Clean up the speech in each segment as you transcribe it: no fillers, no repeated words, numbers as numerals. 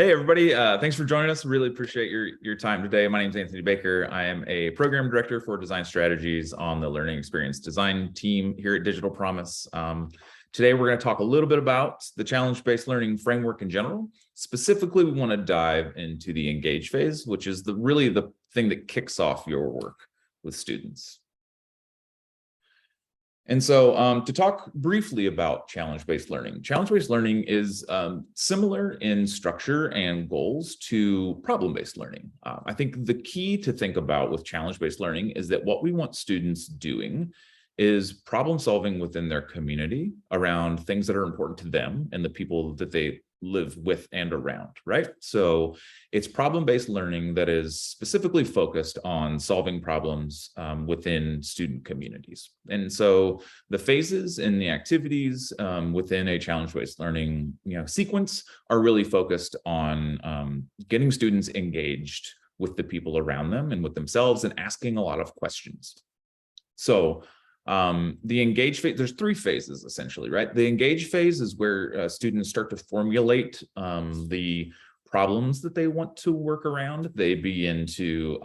Hey, everybody. Thanks for joining us. Really appreciate your time today. My name is Anthony Baker. I am a program director for design strategies on the learning experience design team here at Digital Promise. Today, we're going to talk a little bit about the challenge-based learning framework in general. Specifically, we want to dive into the engage phase, which is really the thing that kicks off your work with students. And so to talk briefly about challenge-based learning is similar in structure and goals to problem-based learning. I think the key to think about with challenge-based learning is that what we want students doing is problem solving within their community around things that are important to them and the people that they live with and around, right? So it's problem-based learning that is specifically focused on solving problems within student communities. And so the phases and the activities within a challenge-based learning sequence are really focused on getting students engaged with the people around them and with themselves and asking a lot of questions. So the engage phase, there's three phases essentially, right? The engage phase is where students start to formulate the problems that they want to work around. They begin to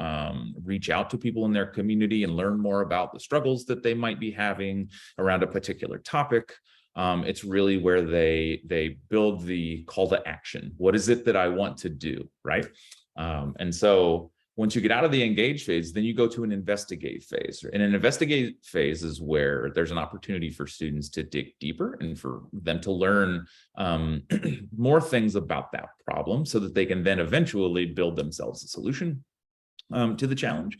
reach out to people in their community and learn more about the struggles that they might be having around a particular topic. It's really where they build the call to action. What is it that I want to do, right? And so once you get out of the engage phase, then you go to an investigate phase. And an investigate phase is where there's an opportunity for students to dig deeper and for them to learn more things about that problem so that they can then eventually build themselves a solution to the challenge.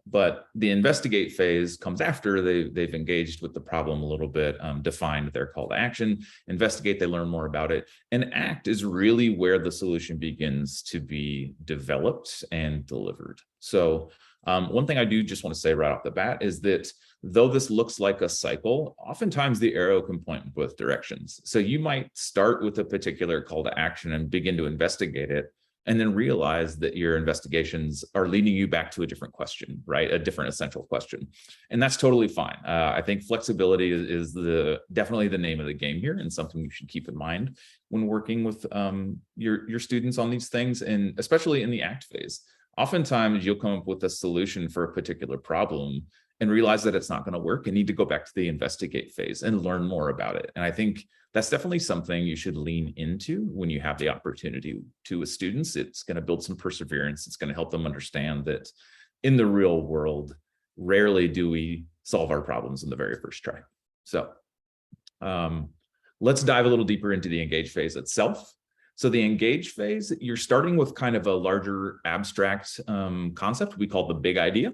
But the investigate phase comes after they've engaged with the problem a little bit, defined their call to action. Investigate, they learn more about it. And act is really where the solution begins to be developed and delivered. So one thing I do just want to say right off the bat is that though this looks like a cycle, oftentimes the arrow can point in both directions. So you might start with a particular call to action and begin to investigate it, and then realize that your investigations are leading you back to a different question, right? A different essential question. And that's totally fine. I think flexibility is definitely the name of the game here and something you should keep in mind when working with your students on these things, and especially in the act phase. Oftentimes you'll come up with a solution for a particular problem and realize that it's not going to work and need to go back to the investigate phase and learn more about it. And I think that's definitely something you should lean into when you have the opportunity to with students. It's going to build some perseverance. It's going to help them understand that in the real world, rarely do we solve our problems in the very first try. So let's dive a little deeper into the engage phase itself. So the engage phase, you're starting with kind of a larger abstract concept we call the big idea.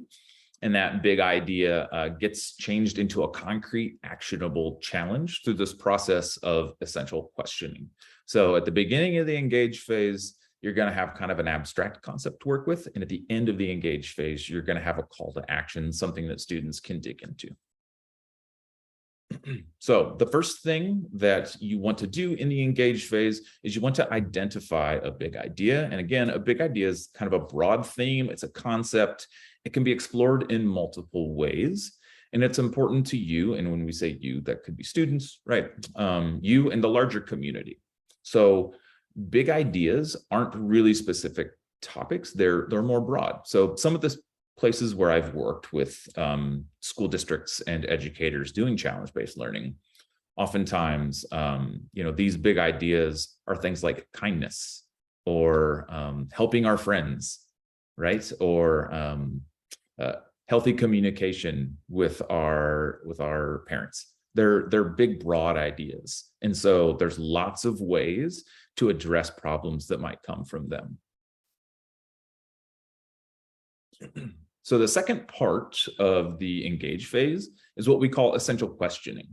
And that big idea gets changed into a concrete, actionable challenge through this process of essential questioning. So at the beginning of the engage phase, you're going to have kind of an abstract concept to work with. And at the end of the engage phase, you're going to have a call to action, something that students can dig into. So the first thing that you want to do in the engage phase is you want to identify a big idea. And again, a big idea is kind of a broad theme. It's a concept. It can be explored in multiple ways. And it's important to you. And when we say you, that could be students, right? You and the larger community. So big ideas aren't really specific topics. They're more broad. So some of the places where I've worked with school districts and educators doing challenge-based learning, oftentimes, these big ideas are things like kindness or helping our friends, right? Or healthy communication with our parents. They're big, broad ideas. And so there's lots of ways to address problems that might come from them. So the second part of the engage phase is what we call essential questioning.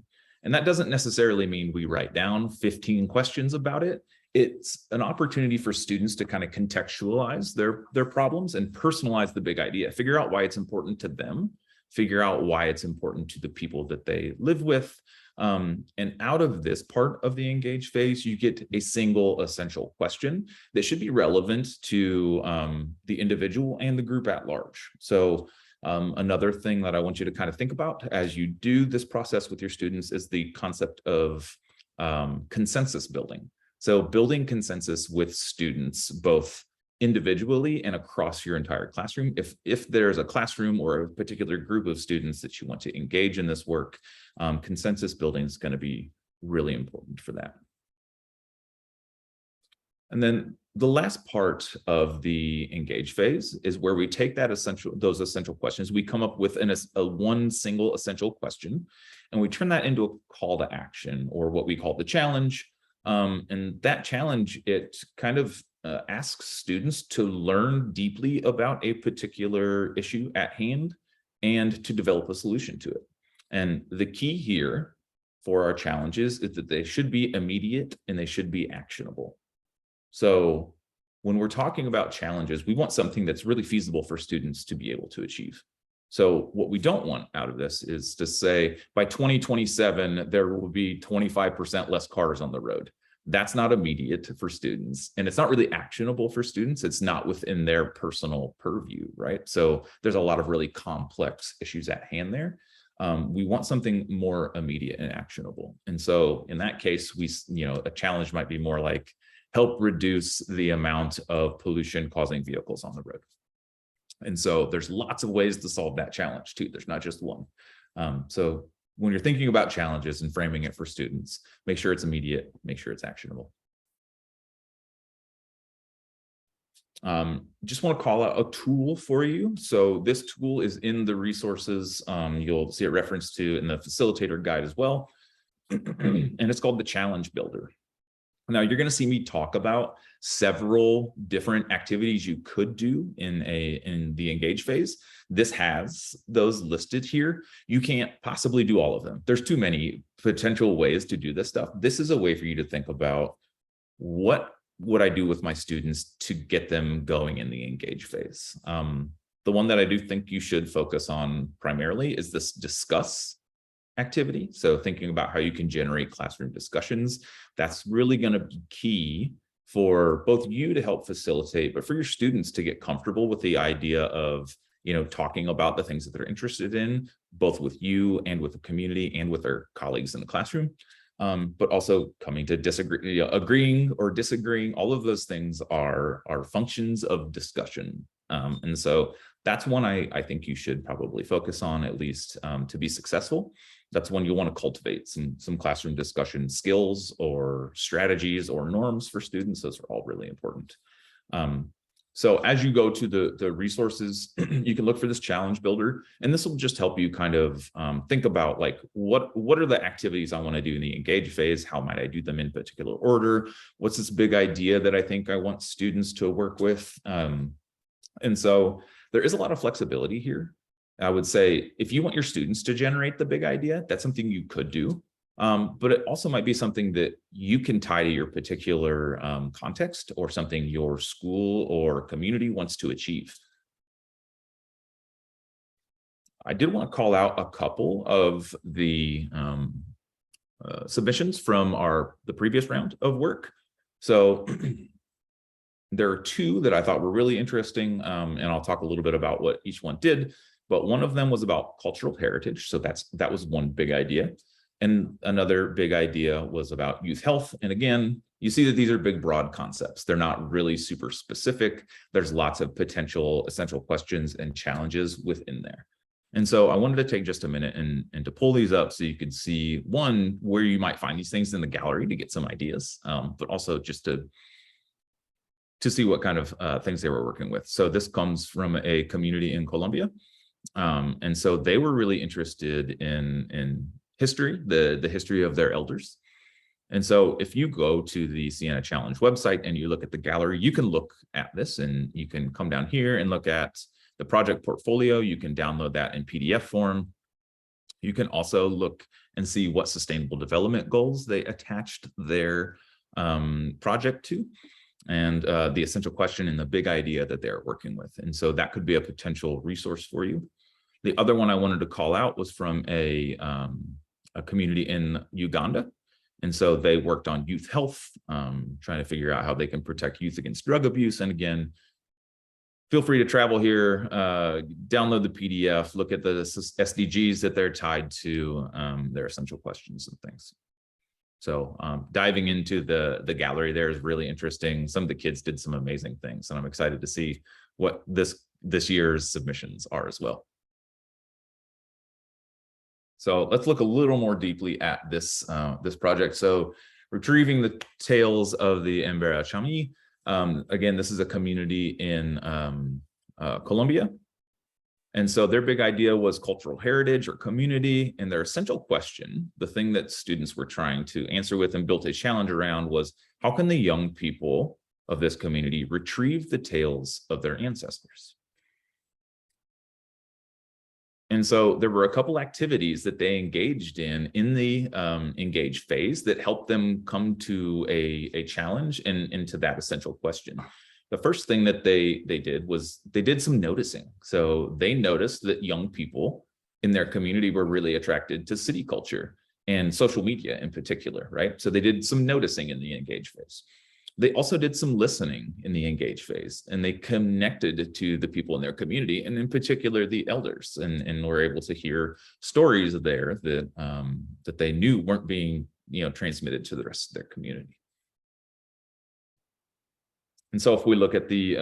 And that doesn't necessarily mean we write down 15 questions about it. It's an opportunity for students to kind of contextualize their problems and personalize the big idea, figure out why it's important to them, figure out why it's important to the people that they live with. And out of this part of the engage phase, you get a single essential question that should be relevant to the individual and the group at large. So another thing that I want you to kind of think about as you do this process with your students is the concept of consensus building. So building consensus with students, both individually and across your entire classroom. If there's a classroom or a particular group of students that you want to engage in this work, consensus building is going to be really important for that. And then the last part of the engage phase is where we take those essential questions. We come up with one single essential question, and we turn that into a call to action, or what we call the challenge. And that challenge, it kind of asks students to learn deeply about a particular issue at hand and to develop a solution to it. And the key here for our challenges is that they should be immediate and they should be actionable. So when we're talking about challenges, we want something that's really feasible for students to be able to achieve. So what we don't want out of this is to say, by 2027, there will be 25% less cars on the road. That's not immediate for students, and it's not really actionable for students. It's not within their personal purview, right? So there's a lot of really complex issues at hand there. We want something more immediate and actionable. And so in that case, a challenge might be more like, help reduce the amount of pollution causing vehicles on the road. And so there's lots of ways to solve that challenge too. There's not just one. So when you're thinking about challenges and framing it for students, make sure it's immediate, make sure it's actionable. Just want to call out a tool for you. So this tool is in the resources. You'll see it referenced to in the facilitator guide as well. And it's called the Challenge Builder. Now you're going to see me talk about several different activities you could do in the engage phase. This has those listed here. You can't possibly do all of them. There's too many potential ways to do this stuff. This is a way for you to think about, what would I do with my students to get them going in the engage phase? The one that I do think you should focus on primarily is this discuss activity. So thinking about how you can generate classroom discussions, that's really going to be key for both you to help facilitate, but for your students to get comfortable with the idea of, talking about the things that they're interested in, both with you and with the community and with their colleagues in the classroom. But also coming to disagree, agreeing or disagreeing, all of those things are functions of discussion. And so that's one I think you should probably focus on, at least to be successful. That's one you'll want to cultivate some classroom discussion skills or strategies or norms for students. Those are all really important. So as you go to the resources, you can look for this challenge builder, and this will just help you kind of think about, like, what are the activities I want to do in the engage phase? How might I do them in particular order? What's this big idea that I think I want students to work with? And so there is a lot of flexibility here. I would say if you want your students to generate the big idea, that's something you could do. But it also might be something that you can tie to your particular context or something your school or community wants to achieve. I did want to call out a couple of the submissions from the previous round of work. So there are two that I thought were really interesting, and I'll talk a little bit about what each one did. But one of them was about cultural heritage. So that was one big idea. And another big idea was about youth health. And again, you see that these are big, broad concepts. They're not really super specific. There's lots of potential essential questions and challenges within there. And so I wanted to take just a minute and to pull these up so you can see, one, where you might find these things in the gallery to get some ideas, but also just to see what kind of things they were working with. So this comes from a community in Colombia. And so they were really interested in history, the history of their elders. And so if you go to the Ciena Challenge website and you look at the gallery, you can look at this, and you can come down here and look at the project portfolio. You can download that in PDF form. You can also look and see what sustainable development goals they attached their project to, and the essential question and the big idea that they're working with. And so that could be a potential resource for you. The other one I wanted to call out was from a community in Uganda. And so they worked on youth health, trying to figure out how they can protect youth against drug abuse. And again, feel free to travel here, download the PDF, look at the SDGs that they're tied to, their essential questions and things. So diving into the gallery there is really interesting. Some of the kids did some amazing things, and I'm excited to see what this year's submissions are as well. So let's look a little more deeply at this project. So retrieving the tales of the Embera Chami. Again, this is a community in Colombia. And so their big idea was cultural heritage or community. And their essential question, the thing that students were trying to answer with and built a challenge around, was how can the young people of this community retrieve the tales of their ancestors? And so there were a couple activities that they engaged in the engage phase that helped them come to a challenge and into that essential question. The first thing that they did was they did some noticing. So they noticed that young people in their community were really attracted to city culture and social media in particular, right? So they did some noticing in the engage phase. They also did some listening in the engage phase, and they connected to the people in their community, and in particular the elders, and were able to hear stories there that they knew weren't being transmitted to the rest of their community. And so if we look at the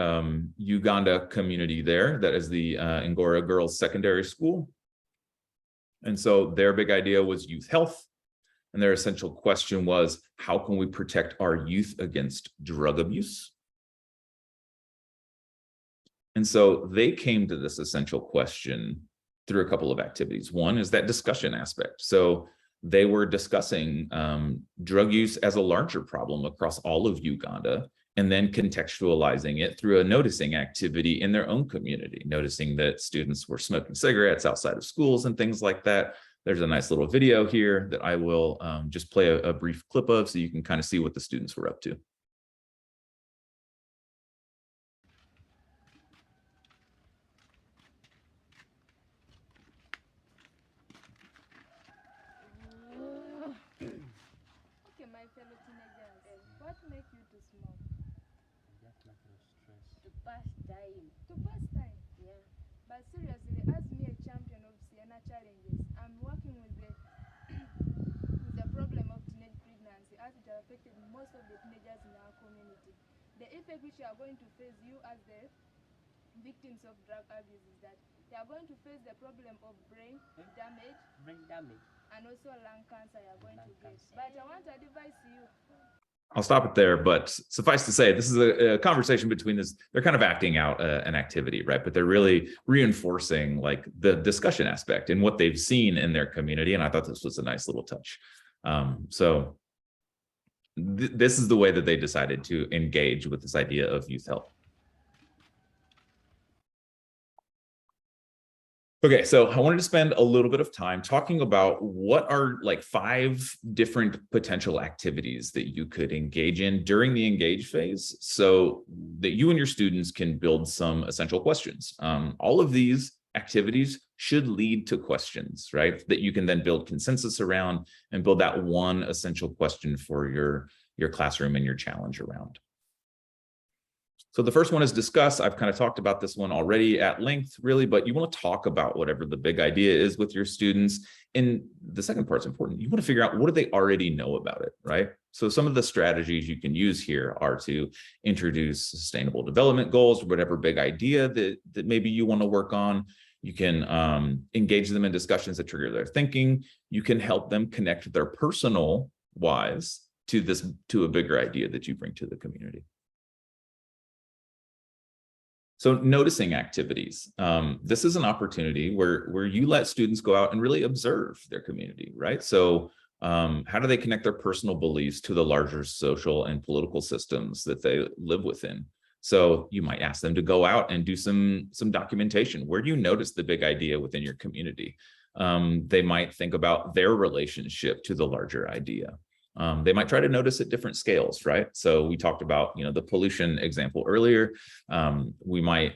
Uganda community there, that is the Ngora Girls Secondary School. And so their big idea was youth health. And their essential question was, how can we protect our youth against drug abuse? And so they came to this essential question through a couple of activities. One is that discussion aspect. So they were discussing drug use as a larger problem across all of Uganda, and then contextualizing it through a noticing activity in their own community, noticing that students were smoking cigarettes outside of schools and things like that. There's a nice little video here that I will just play a brief clip of so you can kind of see what the students were up to. Okay, my fellow teenagers, what makes you to smoke? Just like no stress. To pass time. To pass time? Yeah. But seriously, as me, a champion of Ciena challenges, I'm working with the problem of teenage pregnancy, as it has affected most of the teenagers in our community. The effect which you are going to face, you as the victims of drug abuse, is that you are going to face the problem of brain damage, and also lung cancer you are going to get. But I want to advise you. I'll stop it there, but suffice to say, this is a conversation between this. They're kind of acting out an activity, right? But they're really reinforcing like the discussion aspect and what they've seen in their community. And I thought this was a nice little touch. So this is the way that they decided to engage with this idea of youth health. Okay, so I wanted to spend a little bit of time talking about what are like 5 different potential activities that you could engage in during the engage phase so that you and your students can build some essential questions. All of these activities should lead to questions, right? That you can then build consensus around and build that one essential question for your classroom and your challenge around. So the first one is discuss. I've kind of talked about this one already at length, really, but you want to talk about whatever the big idea is with your students. And the second part's important. You want to figure out what do they already know about it, right? So some of the strategies you can use here are to introduce sustainable development goals or whatever big idea that maybe you want to work on. You can engage them in discussions that trigger their thinking. You can help them connect their personal whys to a bigger idea that you bring to the community. So noticing activities. This is an opportunity where you let students go out and really observe their community, right? So how do they connect their personal beliefs to the larger social and political systems that they live within? So you might ask them to go out and do some documentation. Where do you notice the big idea within your community? They might think about their relationship to the larger idea. They might try to notice at different scales, right? So we talked about, the pollution example earlier. We might,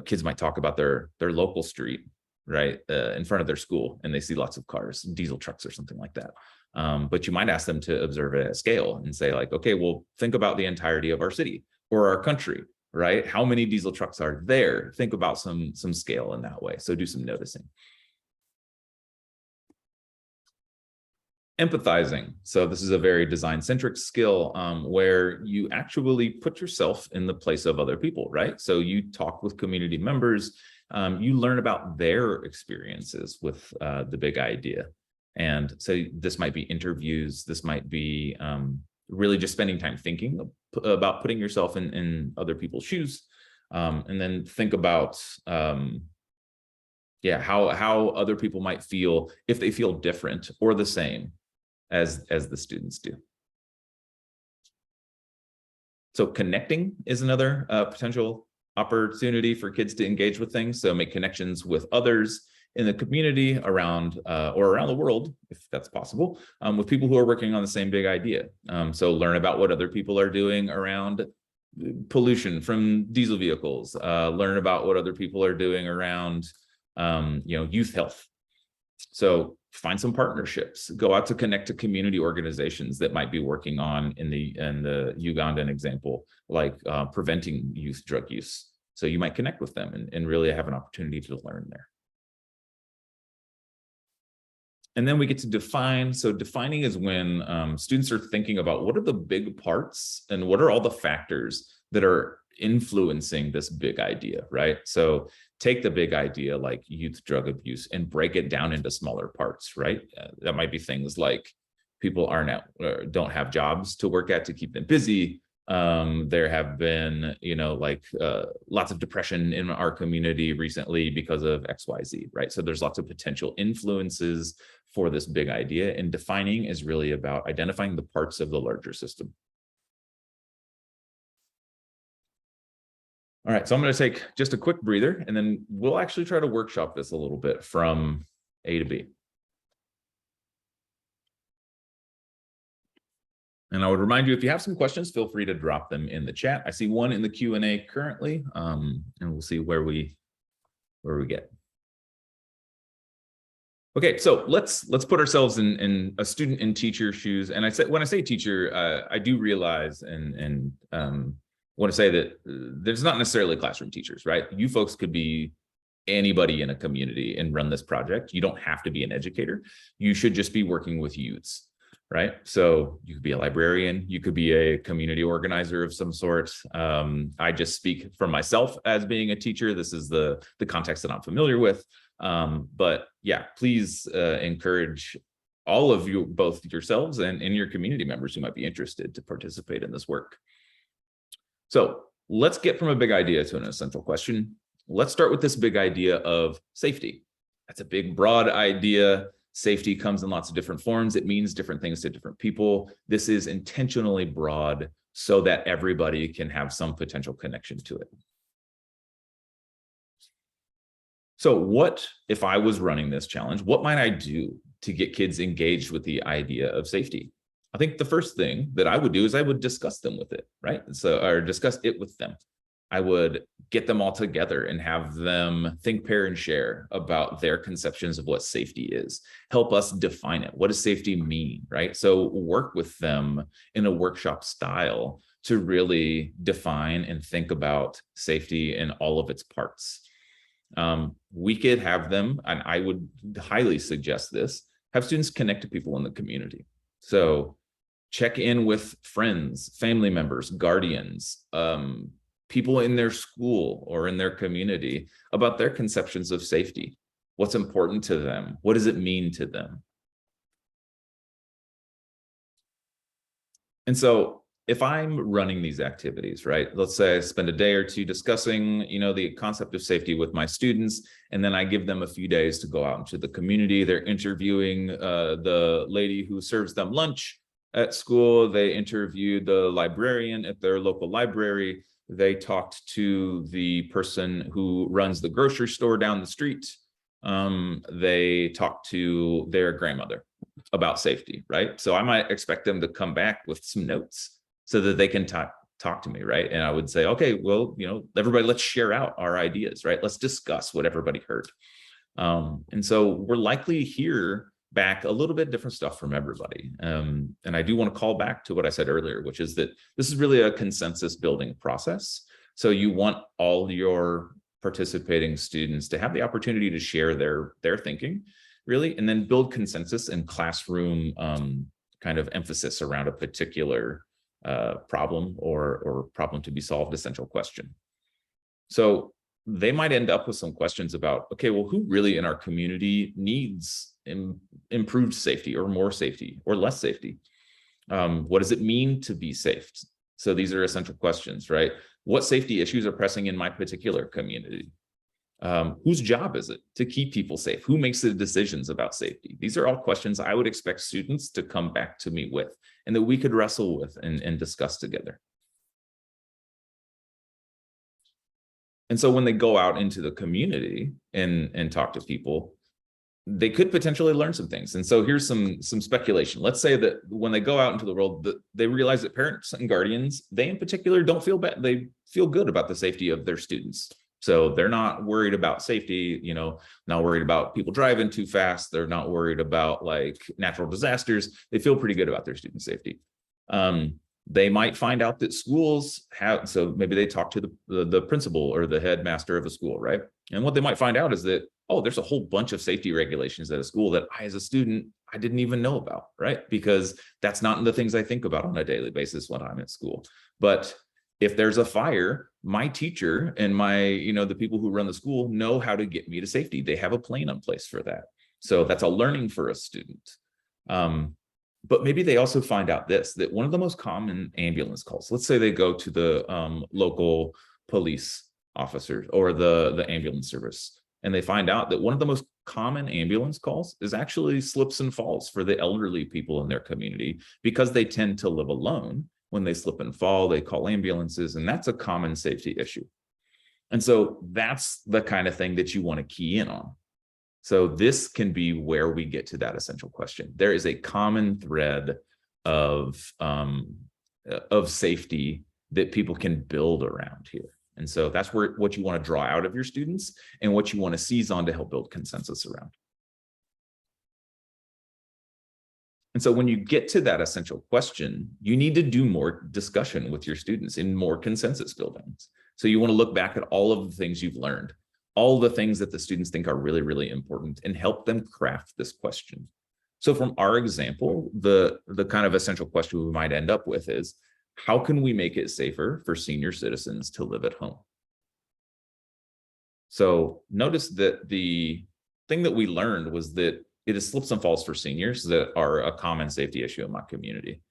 kids might talk about their local street, right, in front of their school, and they see lots of cars, diesel trucks or something like that. But you might ask them to observe it at scale and say like, okay, well, think about the entirety of our city or our country, right? How many diesel trucks are there? Think about some scale in that way. So do some noticing. Empathizing. So this is a very design-centric skill where you actually put yourself in the place of other people, right? So you talk with community members, you learn about their experiences with the big idea. And so this might be interviews, this might be really just spending time thinking about putting yourself in other people's shoes, and then think about how other people might feel if they feel different or the same as the students do. So connecting is another potential opportunity for kids to engage with things. So make connections with others in the community around or around the world, if that's possible, with people who are working on the same big idea. So learn about what other people are doing around pollution from diesel vehicles. Learn about what other people are doing around youth health. So find some partnerships, go out to connect to community organizations that might be working on in the Ugandan example, like preventing youth drug use. So you might connect with them and really have an opportunity to learn there. And then we get to define. So defining is when students are thinking about what are the big parts and what are all the factors that are influencing this big idea, right? So take the big idea like youth drug abuse and break it down into smaller parts, right? That might be things like people don't have jobs to work at to keep them busy. There have been, lots of depression in our community recently because of XYZ, right? So there's lots of potential influences for this big idea, and defining is really about identifying the parts of the larger system. All right, so I'm going to take just a quick breather, and then we'll actually try to workshop this a little bit from A to B. And I would remind you, if you have some questions, feel free to drop them in the chat. I see one in the Q&A currently, and we'll see where we get. Okay, so let's put ourselves in a student and teacher shoes. And when I say teacher, I do realize and want to say that there's not necessarily classroom teachers, right? You folks could be anybody in a community and run this project. You don't have to be an educator. You should just be working with youths, right? So you could be a librarian, you could be a community organizer of some sort. I just speak for myself as being a teacher. This is the context that I'm familiar with. But yeah, please encourage all of you, both yourselves and your community members who might be interested, to participate in this work. So let's get from a big idea to an essential question. Let's start with this big idea of safety. That's a big, broad idea. Safety comes in lots of different forms. It means different things to different people. This is intentionally broad so that everybody can have some potential connection to it. So what if I was running this challenge? What might I do to get kids engaged with the idea of safety? I think the first thing that I would do is I would discuss them with it, right? Or discuss it with them. I would get them all together and have them think, pair, and share about their conceptions of what safety is. Help us define it. What does safety mean, right? So work with them in a workshop style to really define and think about safety in all of its parts. We could have them, and I would highly suggest this, have students connect to people in the community. So check in with friends, family members, guardians, people in their school or in their community about their conceptions of safety. What's important to them? What does it mean to them? And so if I'm running these activities, right, let's say I spend a day or two discussing, the concept of safety with my students, and then I give them a few days to go out into the community. They're interviewing the lady who serves them lunch at school. They interviewed the librarian at their local library. They talked to the person who runs the grocery store down the street. They talked to their grandmother about safety, right? So I might expect them to come back with some notes so that they can talk to me, right? And I would say, okay, well, everybody, let's share out our ideas, right? Let's discuss what everybody heard. And so we're likely to hear back a little bit different stuff from everybody. And I do want to call back to what I said earlier, which is that this is really a consensus building process. So you want all your participating students to have the opportunity to share their thinking. really, and then build consensus and classroom kind of emphasis around a particular problem or problem to be solved, essential question. So they might end up with some questions about, okay, well, who really in our community needs improved safety or more safety or less safety? What does it mean to be safe? So these are essential questions, right? What safety issues are pressing in my particular community? Whose job is it to keep people safe? Who makes the decisions about safety? These are all questions I would expect students to come back to me with and that we could wrestle with and discuss together. And so when they go out into the community and talk to people, they could potentially learn some things. And so here's some speculation. Let's say that when they go out into the world, they realize that parents and guardians, they in particular don't feel bad. They feel good about the safety of their students. So they're not worried about safety, you know, not worried about people driving too fast. They're not worried about like natural disasters. They feel pretty good about their student safety. They might find out that schools have, so maybe they talk to the principal or the headmaster of a school, right? And what they might find out is that, oh, there's a whole bunch of safety regulations at a school that I, as a student, I didn't even know about, right? Because that's not the things I think about on a daily basis when I'm at school. But if there's a fire, my teacher and my, you know, the people who run the school know how to get me to safety. They have a plan in place for that. So that's a learning for a student. But maybe they also find out this, that one of the most common ambulance calls, let's say they go to the local police officers or the ambulance service, and they find out that one of the most common ambulance calls is actually slips and falls for the elderly people in their community, because they tend to live alone. When they slip and fall, they call ambulances, and that's a common safety issue. And so that's the kind of thing that you want to key in on. So this can be where we get to that essential question. There is a common thread of safety that people can build around here. And so that's what you want to draw out of your students and what you want to seize on to help build consensus around. And so when you get to that essential question, you need to do more discussion with your students in more consensus buildings. So you want to look back at all of the things you've learned, all the things that the students think are really, really important, and help them craft this question. So from our example, the kind of essential question we might end up with is, how can we make it safer for senior citizens to live at home? So notice that the thing that we learned was that it is slips and falls for seniors that are a common safety issue in my community.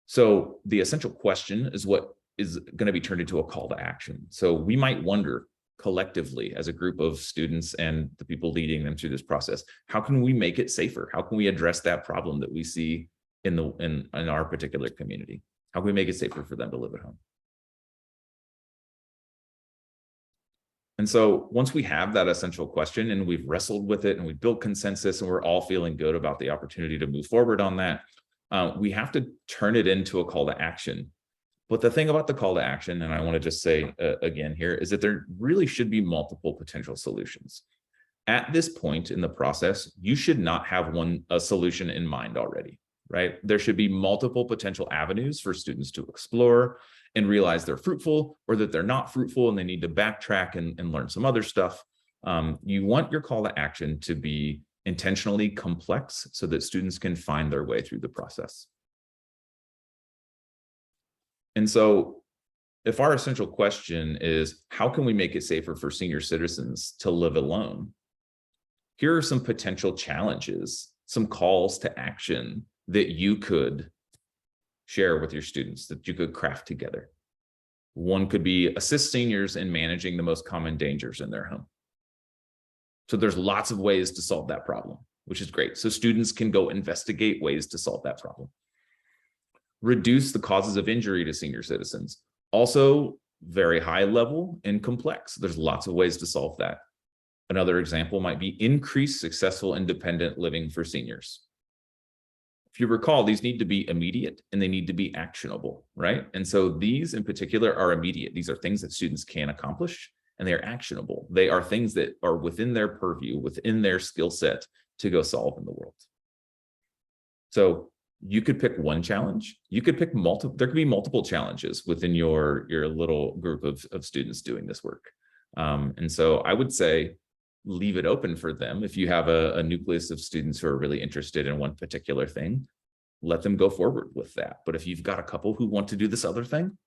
So the essential question is what is going to be turned into a call to action. So we might wonder collectively as a group of students and the people leading them through this process, how can we make it safer? How can we address that problem that we see in our particular community? How can we make it safer for them to live at home? And so once we have that essential question and we've wrestled with it and we've built consensus and we're all feeling good about the opportunity to move forward on that, we have to turn it into a call to action. But the thing about the call to action, and I want to just say again here, is that there really should be multiple potential solutions. At this point in the process, you should not have a solution in mind already, right? There should be multiple potential avenues for students to explore and realize they're fruitful or that they're not fruitful and they need to backtrack and learn some other stuff. You want your call to action to be intentionally complex so that students can find their way through the process. And so if our essential question is, how can we make it safer for senior citizens to live alone? Here are some potential challenges, some calls to action that you could share with your students, that you could craft together. One could be assist seniors in managing the most common dangers in their home. So there's lots of ways to solve that problem, which is great. So students can go investigate ways to solve that problem. Reduce the causes of injury to senior citizens. Also very high level and complex. There's lots of ways to solve that. Another example might be increase successful independent living for seniors. If you recall, these need to be immediate and they need to be actionable, right? And so these in particular are immediate. These are things that students can accomplish and they're actionable. They are things that are within their purview, within their skill set to go solve in the world. So you could pick one challenge. You could pick multiple. There could be multiple challenges within your little group of students doing this work. And so I would say leave it open for them. If you have a nucleus of students who are really interested in one particular thing, let them go forward with that. But if you've got a couple who want to do this other thing,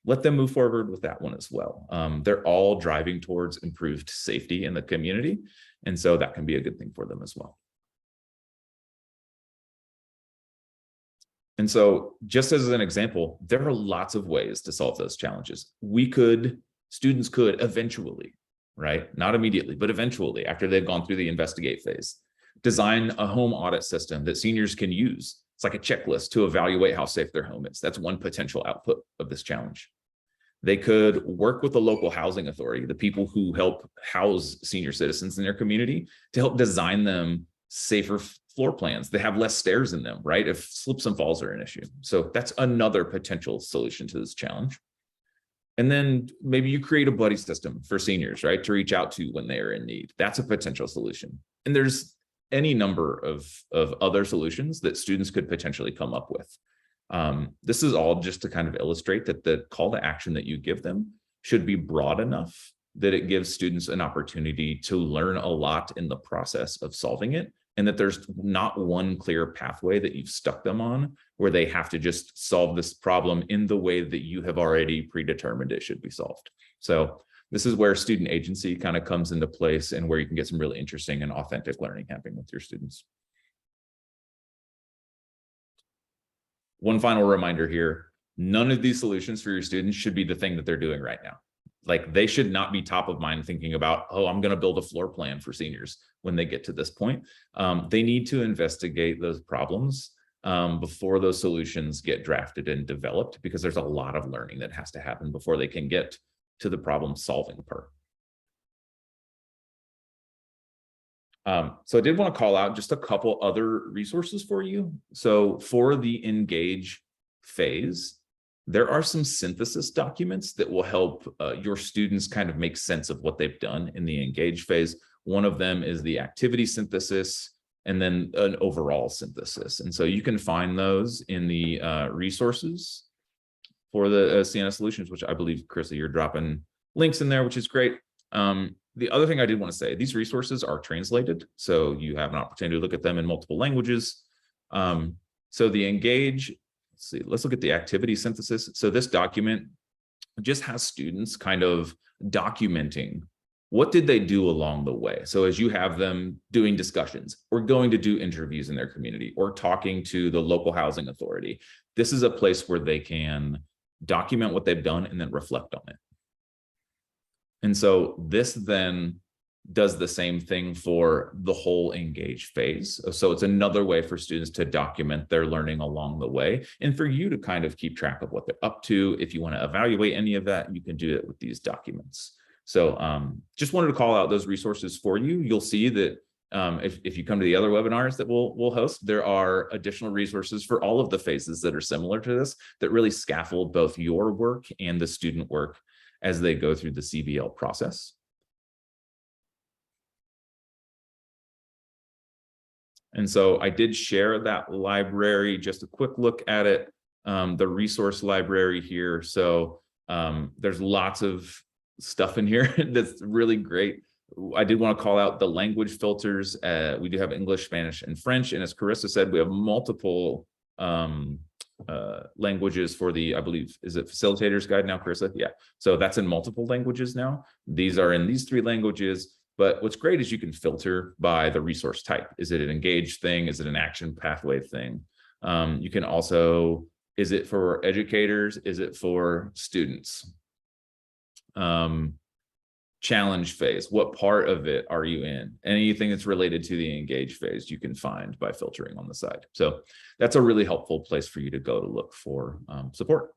let them move forward with that one as well. They're all driving towards improved safety in the community. And so that can be a good thing for them as well. And so just as an example, there are lots of ways to solve those challenges. Students could eventually, right? Not immediately, but eventually, after they've gone through the investigate phase, design a home audit system that seniors can use. It's like a checklist to evaluate how safe their home is. That's one potential output of this challenge. They could work with the local housing authority, the people who help house senior citizens in their community, to help design them safer floor plans that have less stairs in them, right? If slips and falls are an issue. So that's another potential solution to this challenge. And then maybe you create a buddy system for seniors, right, to reach out to when they are in need. That's a potential solution. And there's any number of other solutions that students could potentially come up with. This is all just to kind of illustrate that the call to action that you give them should be broad enough that it gives students an opportunity to learn a lot in the process of solving it, and that there's not one clear pathway that you've stuck them on where they have to just solve this problem in the way that you have already predetermined it should be solved. So this is where student agency kind of comes into place, and where you can get some really interesting and authentic learning happening with your students. One final reminder here, none of these solutions for your students should be the thing that they're doing right now. Like, they should not be top of mind thinking about, oh, I'm going to build a floor plan for seniors when they get to this point. They need to investigate those problems before those solutions get drafted and developed, because there's a lot of learning that has to happen before they can get to the problem solving part. So I did want to call out just a couple other resources for you. So for the engage phase, there are some synthesis documents that will help your students kind of make sense of what they've done in the engage phase. One of them is the activity synthesis, and then an overall synthesis. And so you can find those in the resources for the Ciena Solutions, which I believe, Carissa, you're dropping links in there, which is great. The other thing I did want to say, these resources are translated, so you have an opportunity to look at them in multiple languages. So the engage, let's look at the activity synthesis. So this document just has students kind of documenting what did they do along the way. So as you have them doing discussions, or going to do interviews in their community, or talking to the local housing authority, this is a place where they can document what they've done and then reflect on it. And so this then does the same thing for the whole engage phase. So it's another way for students to document their learning along the way, and for you to kind of keep track of what they're up to. If you want to evaluate any of that, you can do it with these documents. So just wanted to call out those resources for you. You'll see that if you come to the other webinars that we'll host, there are additional resources for all of the phases that are similar to this, that really scaffold both your work and the student work as they go through the CBL process. And so I did share that library, just a quick look at it, the resource library here. So there's lots of stuff in here that's really great. I did want to call out the language filters. We do have English, Spanish, and French. And as Carissa said, we have multiple languages for the, I believe, is it facilitator's guide now, Carissa? Yeah. So that's in multiple languages now. These are in these 3 languages. But what's great is you can filter by the resource type. Is it an engage thing? Is it an action pathway thing? You can also, is it for educators? Is it for students? Challenge phase, what part of it are you in? Anything that's related to the engage phase you can find by filtering on the side. So that's a really helpful place for you to go to look for support.